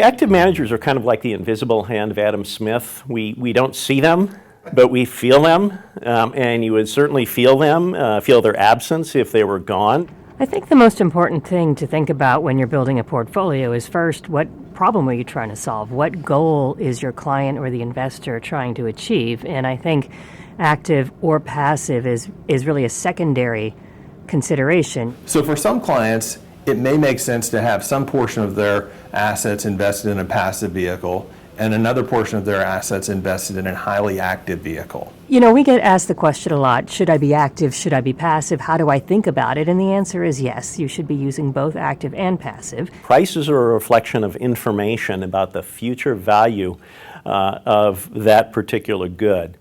active managers are kind of like the invisible hand of Adam Smith. We don't see them, but we feel them, and you would certainly feel them, feel their absence if they were gone. I think the most important thing to think about when you're building a portfolio is first, what problem are you trying to solve? What goal is your client or the investor trying to achieve? And I think active or passive is really a secondary consideration. So for some clients, it may make sense to have some portion of their assets invested in a passive vehicle and another portion of their assets invested in a highly active vehicle. You know, we get asked the question a lot, should I be active, should I be passive, how do I think about it? And the answer is yes, you should be using both active and passive. Prices are a reflection of information about the future value of that particular good.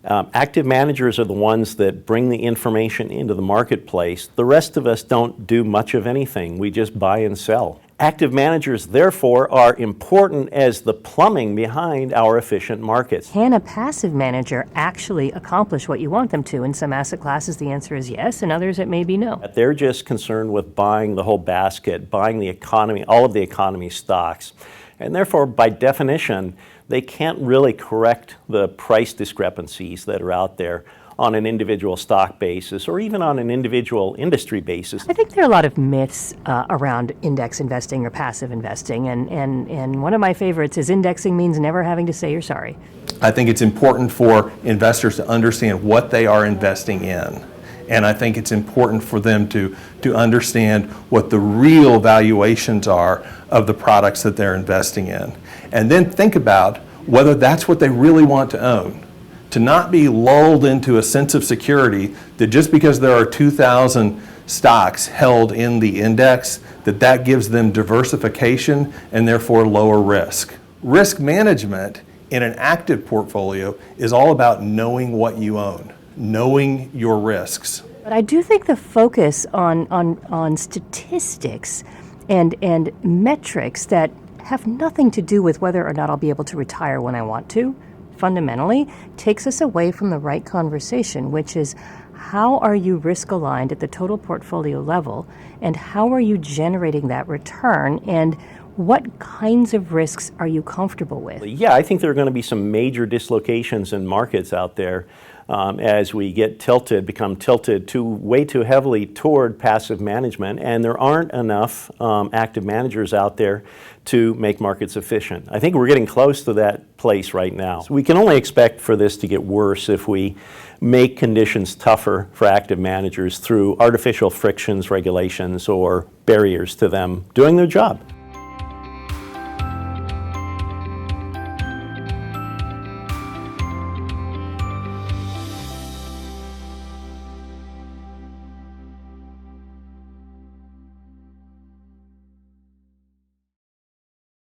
Active managers are the ones that bring the information into the marketplace. The rest of us don't do much of anything. We just buy and sell. Active managers, therefore, are important as the plumbing behind our efficient markets. Can a passive manager actually accomplish what you want them to? In some asset classes, the answer is yes. In others, it may be no. They're just concerned with buying the whole basket, buying the economy, all of the economy stocks. And therefore, by definition, they can't really correct the price discrepancies that are out there on an individual stock basis or even on an individual industry basis. I think there are a lot of myths around index investing or passive investing, and one of my favorites is indexing means never having to say you're sorry. I think it's important for investors to understand what they are investing in. And I think it's important for them to understand what the real valuations are of the products that they're investing in. And then think about whether that's what they really want to own. To not be lulled into a sense of security that just because there are 2,000 stocks held in the index, that gives them diversification and therefore lower risk. Risk management in an active portfolio is all about knowing what you own, knowing your risks. But I do think the focus on statistics and metrics that have nothing to do with whether or not I'll be able to retire when I want to, fundamentally takes us away from the right conversation, which is how are you risk aligned at the total portfolio level, and how are you generating that return, and what kinds of risks are you comfortable with? Yeah, I think there are going to be some major dislocations in markets out there as we become tilted way too heavily toward passive management, and there aren't enough active managers out there to make markets efficient. I think we're getting close to that place right now. So we can only expect for this to get worse if we make conditions tougher for active managers through artificial frictions, regulations, or barriers to them doing their job.